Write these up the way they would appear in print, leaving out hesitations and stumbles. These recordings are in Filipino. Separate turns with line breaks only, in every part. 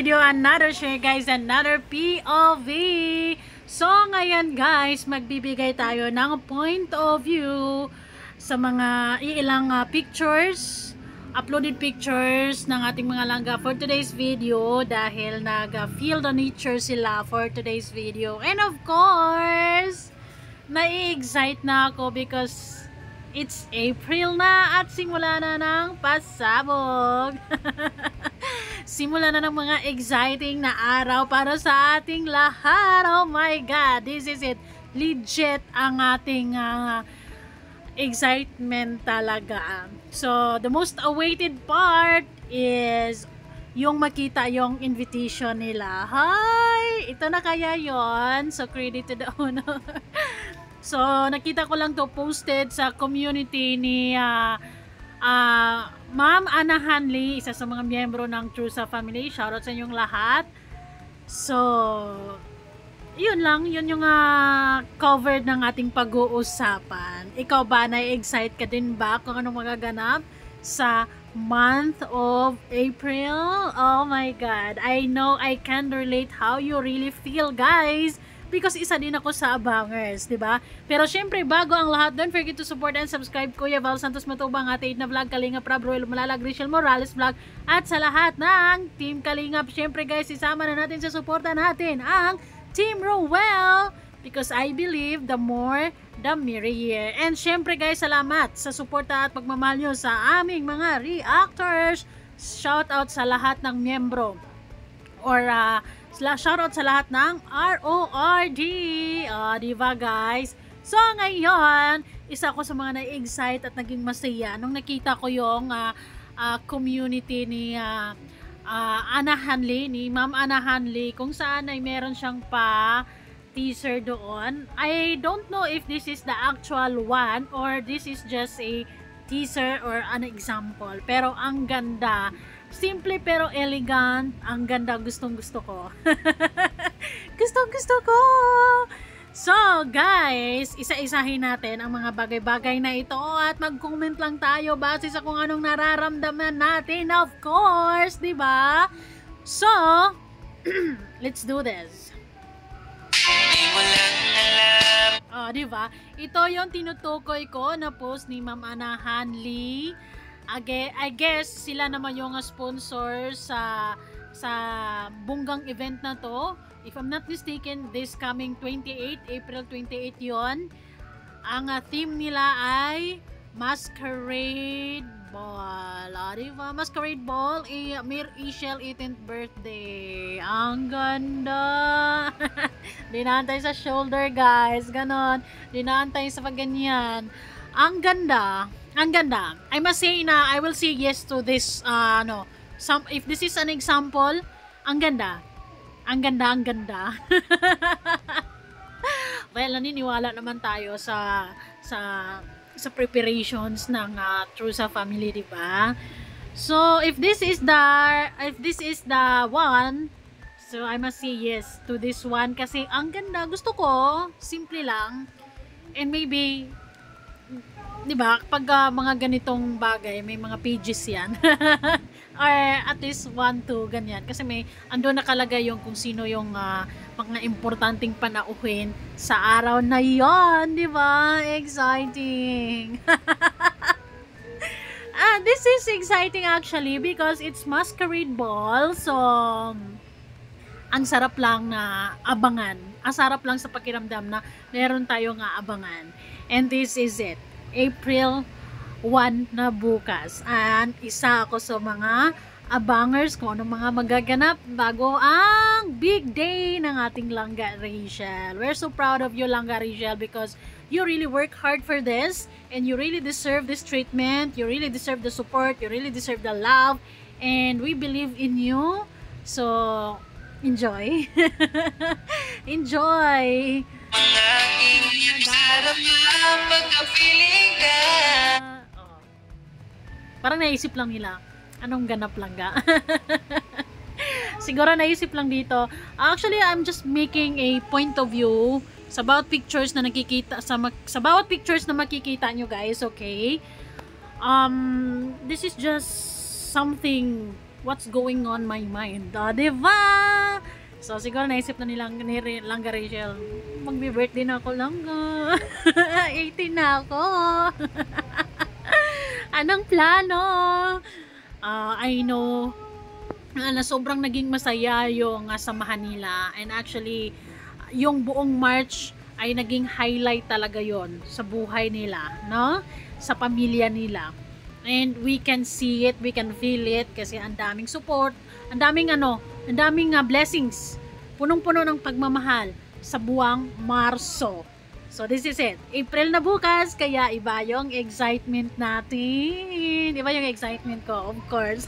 video, another share guys, another POV. So ngayon guys, magbibigay tayo ng point of view sa mga ilang pictures, uploaded pictures ng ating mga langga for today's video dahil nag-feel the nature sila for today's video. And of course, nai-excite na ako because it's April na at simula na ng pasabog. Simula na ng mga exciting na araw para sa ating lahat. Oh my God, this is it. Legit ang ating excitement talaga. So, the most awaited part is yung makita yung invitation nila. Hi! Ito na kaya yon. So, credit to the owner. So, nakita ko lang to posted sa community ni Ma'am Ana Hanley, isa sa mga miyembro ng Trusa Family. Shoutout sa inyong lahat. So, yun lang. Yun yung covered ng ating pag-uusapan. Ikaw ba, na-excite ka din ba kung anong magaganap sa month of April? Oh my God. I know I can relate how you really feel, guys. Because isa din ako sa abangers, di ba? Pero syempre, bago ang lahat, don't forget to support and subscribe Kuya Val Santos Matubang, Ate Edna Vlog, Kalingap Rob Royal Malalag, Rachel Morales Vlog, at sa lahat ng Team Kalingap. Syempre guys, isama na natin sa suporta natin ang Team Rowell, because I believe the more, the merrier. And syempre guys, salamat sa suporta at pagmamahal nyo sa aming mga reactors. Shout out sa lahat ng miyembro or shoutout sa lahat ng RORD. Diba guys? So ngayon, isa ako sa mga na-excite at naging masaya nung nakita ko yung community ni Ana Hanley, ni Ma'am Ana Hanley, kung saan ay meron siyang teaser doon. I don't know if this is the actual one or this is just a teaser or an example. Pero ang ganda. Simple pero elegant. Ang ganda. Gustong gusto ko. Gustong gusto ko. So guys, isa-isahin natin ang mga bagay-bagay na ito at mag-comment lang tayo base sa kung anong nararamdaman natin, of course, di ba? So, let's do this. Oh, di ba? Ito yung tinutukoy ko na post ni Ma'am Ana Hanley. I guess sila naman yung sponsor sa bunggang event na to. If I'm not mistaken, this coming 28, April 28 yon. Ang theme nila ay Masquerade Ball. Diba? Masquerade Ball, Mir Ishel 18th birthday. Ang ganda. Dinaantay sa shoulder, guys. Ganon. Dinaantay sa pagganyan. Ang ganda. Ang ganda. I must say na I will say yes to this if this is an example, ang ganda. Ang ganda, ang ganda. Well, naniniwala naman tayo sa preparations ng Trusa Family, di ba? So, if this is the one, so I must say yes to this one kasi ang ganda. Gusto ko, simple lang. And maybe diba, pag mga ganitong bagay, may mga pages yan. Or at least 1, 2, ganyan. Kasi ando nakalagay yung kung sino yung mga importanteng panauhin sa araw na yon, diba? Exciting. This is exciting actually because it's Masquerade Ball. So, ang sarap lang na abangan. Ang sarap lang sa pakiramdam na meron tayong abangan. And this is it. April 1 na bukas. And isa ako sa mga abangers kung anong mga magaganap bago ang big day ng ating Langga Rachel. We're so proud of you, Langga Rachel, because you really work hard for this and you really deserve this treatment. You really deserve the support. You really deserve the love. And we believe in you. So, enjoy. Enjoy. Parang naisip lang nila anong ganap Langga. Siguro naisip lang dito. Actually, I'm just making a point of view sa bawat pictures na nakikita sa bawat pictures na makikita nyo guys, okay? This is just something what's going on my mind. Diba? So, siguro naisip na nilang ni Langga Rachel, magbe-birthday na ako, Langga. 18 na ako. Anong plano? I know na sobrang naging masaya yung samahan nila. And actually, yung buong March ay naging highlight talaga yon sa buhay nila, no? Sa pamilya nila. And we can see it, we can feel it kasi ang daming support, ang daming blessings. Punong-puno ng pagmamahal sa buwang Marso. So this is it. April na bukas, kaya iba yung excitement natin. Iba yung excitement ko, of course.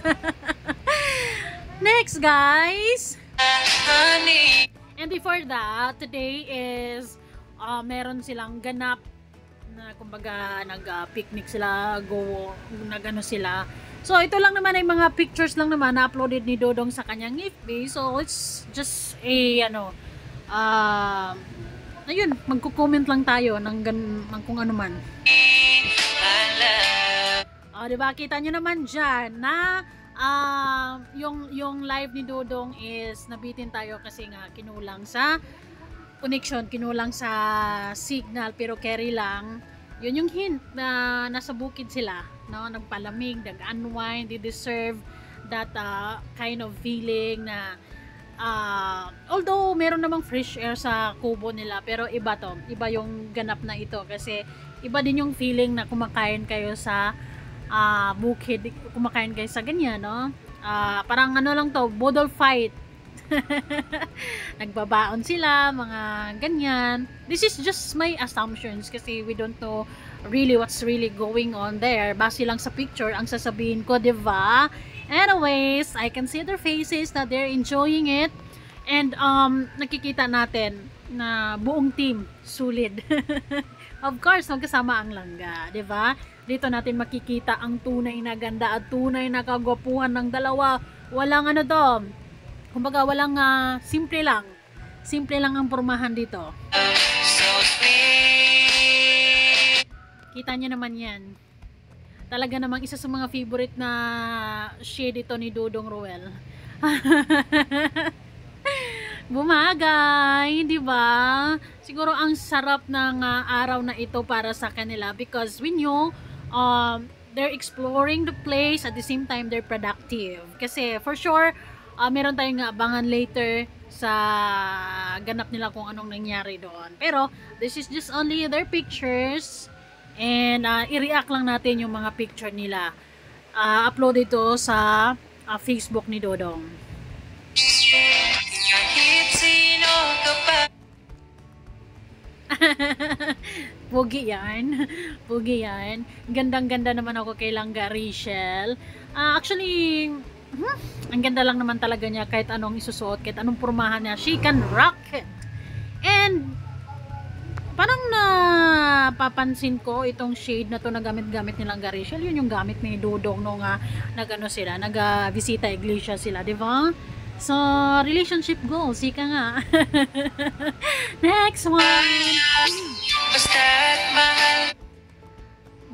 Next, guys. And before that, today is meron silang ganap na kumbaga nag-picnic sila, nagano sila. So ito lang naman ay mga pictures lang naman na uploaded ni Dodong sa kanyang FB. So it's just a ayun, magko-comment lang tayo ng kung ano man. Diba, kita nyo naman dyan na yung live ni Dodong is nabitin tayo kasi nga kinulang sa connection, kinulang sa signal, pero carry lang. Yun yung hint na nasa bukid sila, no? Nagpalamig, nag-unwind, they deserve that kind of feeling na although meron namang fresh air sa kubo nila, pero iba to, iba yung ganap na ito kasi iba din yung feeling na kumakain kayo sa bukid, kumakain kayo sa ganyan, no? Parang ano lang to, bodol fight. Nagbabaon sila, mga ganyan. This is just my assumptions kasi we don't know really what's really going on there. Base lang sa picture ang sasabihin ko, diba? Anyways, I can see their faces that they're enjoying it. And nakikita natin na buong team sulit. Of course, magkasama ang Langga, diba? Dito natin makikita ang tunay na ganda at tunay na kagwapuhan ng dalawa. Walang ano to, kumbaga walang simple lang ang pormahan dito. Kita nyo naman yan, talaga namang isa sa mga favorite na shade ito ni Dodong Ruel. Bumagay, di ba? Siguro ang sarap ng araw na ito para sa kanila because we know they're exploring the place at the same time they're productive. Kasi for sure meron tayong abangan later sa ganap nila kung anong nangyari doon. Pero this is just only their pictures and i-react lang natin yung mga picture nila. Upload ito sa Facebook ni Dodong. Pugi yan. Pugi yan. Gandang-ganda naman ako kay Langga Rachel. Actually, ang ganda lang naman talaga niya kahit anong isusuot, kahit anong pormahan niya. She can rock it. And parang napapansin ko itong shade na to na gamit-gamit ni Langga Rachel. Yun yung gamit ni Dodong nung nag-ano sila, nag-visita iglesia sila, di ba? So, relationship goals, ika nga. Next one.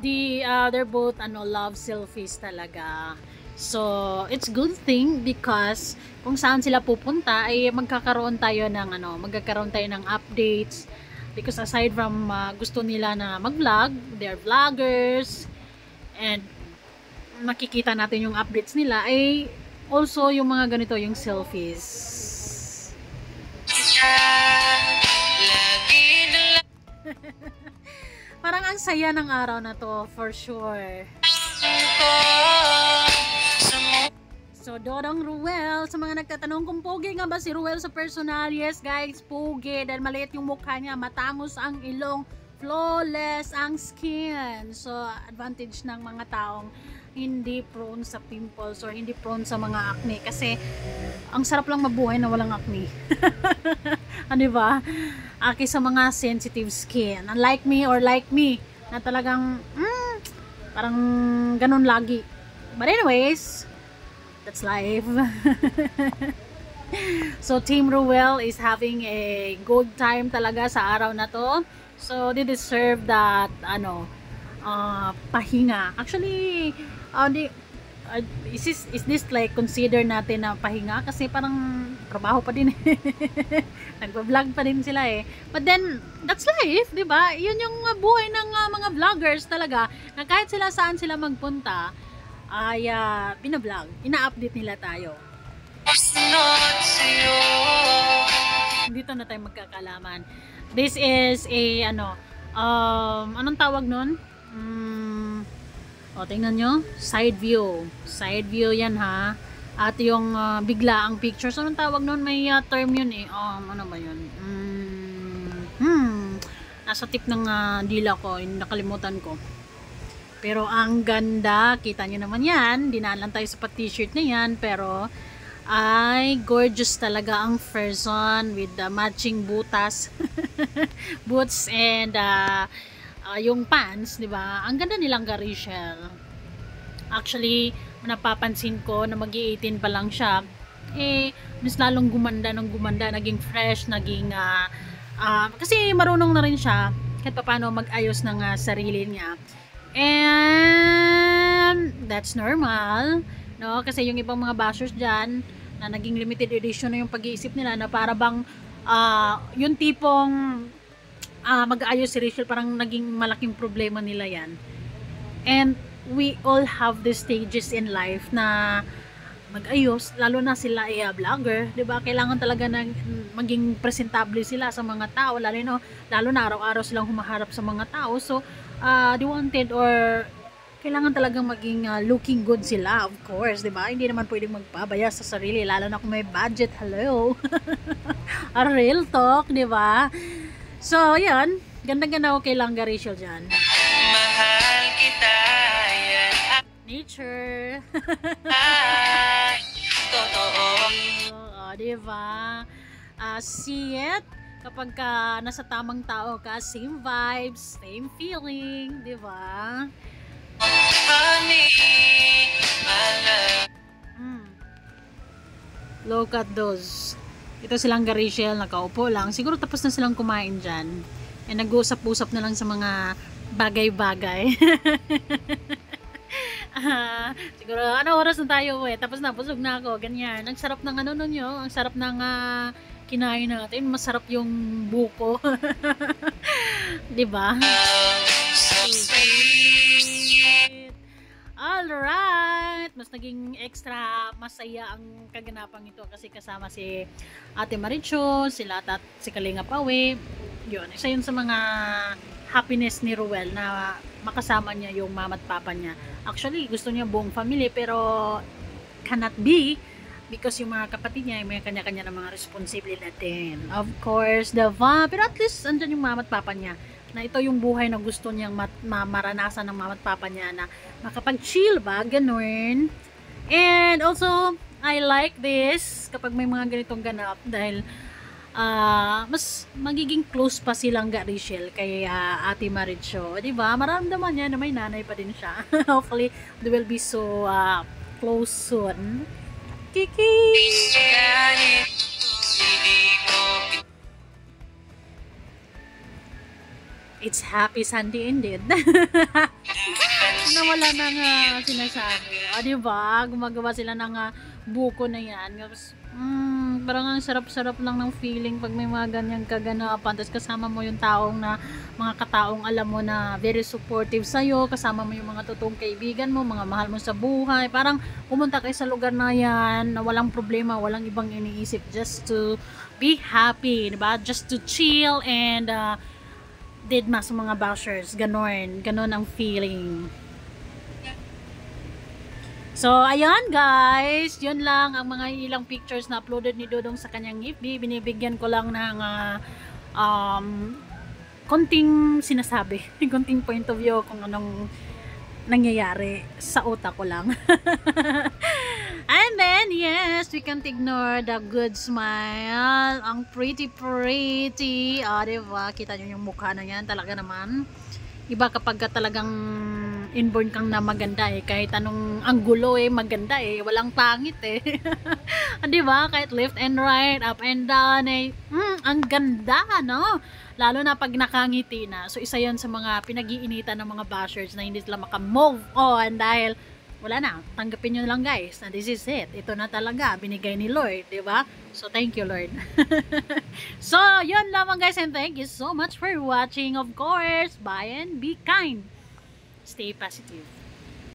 They're both love selfies talaga. So, it's good thing because kung saan sila pupunta ay magkakaroon tayo ng updates because aside from gusto nila na mag-vlog, they're vloggers and makikita natin yung updates nila ay also yung mga ganito, yung selfies. Parang ang saya ng araw na to for sure. So, Dodong Ruel, sa mga nagtatanong kung pogi nga ba si Ruel sa personal, yes guys, pogi. Dahil maliit yung mukha niya, matangos ang ilong, flawless ang skin. So, advantage ng mga taong hindi prone sa pimples or hindi prone sa mga acne. Kasi, ang sarap lang mabuhay na walang acne. Ano ba? Aki sa mga sensitive skin. Unlike me or like me, na talagang, parang ganun lagi. But anyways, that's life. So Team Ruel is having a good time talaga sa araw na to. So they deserve that pahinga. Actually, Is this like consider natin na pahinga? Kasi parang trabaho pa din eh. Nagpa-vlog pa din sila eh. But then, that's life, di ba? Yun yung buhay ng mga vloggers talaga, na kahit sila saan sila magpunta, ay binablog, ina-update nila tayo. Dito na tayo magkakalaman. This is a, anong tawag nun? O, tingnan nyo, side view. Side view yan ha. At yung biglaang pictures, anong tawag nun? May term yun eh. Ano ba yun? Nasa tip ng dila ko, yung nakalimutan ko. Pero ang ganda, kita nyo naman yan. Dinalan tayo sa t-shirt na yan, pero ay gorgeous talaga ang person with the matching butas. Boots and yung pants, di ba? Ang ganda nilang Rachel. Actually, napapansin ko na mag-18 pa lang siya. Mas lalong gumanda ng gumanda, naging fresh, naging kasi marunong na rin siya kahit paano mag-ayos ng sarili niya. And that's normal, no? Kasi yung ibang mga bashers diyan na naging limited edition na yung pag-iisip nila na para bang yung tipong mag-aayos si Rachel, parang naging malaking problema nila yan. And we all have the stages in life na mag-ayos, lalo na sila vlogger, 'di ba? Kailangan talaga na maging presentable sila sa mga tao, lalo na araw-araw silang humaharap sa mga tao. So, they wanted or kailangan talagang maging looking good sila, of course, 'di ba? Hindi naman pwedeng magpabaya sa sarili, lalo na kung may budget. Hello. A real talk, 'di ba? So, yan. Ganda-ganda, okay lang Rachel dyan. Mahal kita, yan. Nature. Totoo. Diba? See it? Kapag nasa tamang tao ka, same vibes, same feeling. Diba? Honey, my love. Look at those. Ito silang Rachel, nakaupo lang. Siguro tapos na silang kumain dyan. And nag-uusap-usap na lang sa mga bagay-bagay. Siguro, oras na tayo eh. Tapos na, busog na ako. Ganyan. Ang sarap ng nyo. Ang sarap ng kinain natin. Masarap yung buko. Diba? So sweet. Alright, mas naging extra masaya ang kaganapang ito kasi kasama si Ate Maricho, sila at si Kalinga Pawe. Yun, isa yun sa mga happiness ni Ruel na makasama niya yung mama at papa niya. Actually, gusto niya buong family pero cannot be because yung mga kapatid niya may kanya-kanya ng mga responsibilidad din. Of course, pero at least andyan yung mama at papa niya. Na ito yung buhay na gusto niyang maranasan ng mama at papa niya na makapag-chill ba, ganun. And also, I like this kapag may mga ganitong ganap dahil mas magiging close pa silang Rachel kay Ate Maricho, di ba? Maramdaman niya na may nanay pa din siya. Hopefully, they will be so close soon. Kiki! It's happy Sunday indeed. Nawala na nga sinasabi. Diba? Gumagawa sila ng buko na yan. Parang ang sarap-sarap lang ng feeling pag may mga ganyang kaganapan. Tapos kasama mo yung taong na, mga kataong alam mo na very supportive sa'yo. Kasama mo yung mga totoong kaibigan mo, mga mahal mo sa buhay. Parang pumunta kayo sa lugar na yan, na walang problema, walang ibang iniisip. Just to be happy, diba? Just to chill and didma sa mga bashers, ganon ang feeling. So ayan guys, yun lang ang mga ilang pictures na uploaded ni Dodong sa kanyang FB. Binibigyan ko lang ng konting sinasabi, konting point of view kung anong nangyayari sa utak ko lang. And then, yes, we can't ignore the good smile. Ang pretty. Diba? Kita nyo yung mukha na yan. Talaga naman. Iba kapag talagang inborn kang na maganda eh. Kahit anong anggulo eh, maganda eh. Walang pangit eh. Diba? Kahit left and right, up and down eh. Ang ganda, no? Lalo na pag nakangiti na. So, isa yan sa mga pinag-iinitan ng mga bashers na hindi sila maka-move on dahil wala na, tanggapin nyo lang guys, na this is it, ito na talaga, binigay ni Lord, di ba? So, thank you Lord. So, yun lamang guys, and thank you so much for watching, of course. Bye and be kind. Stay positive.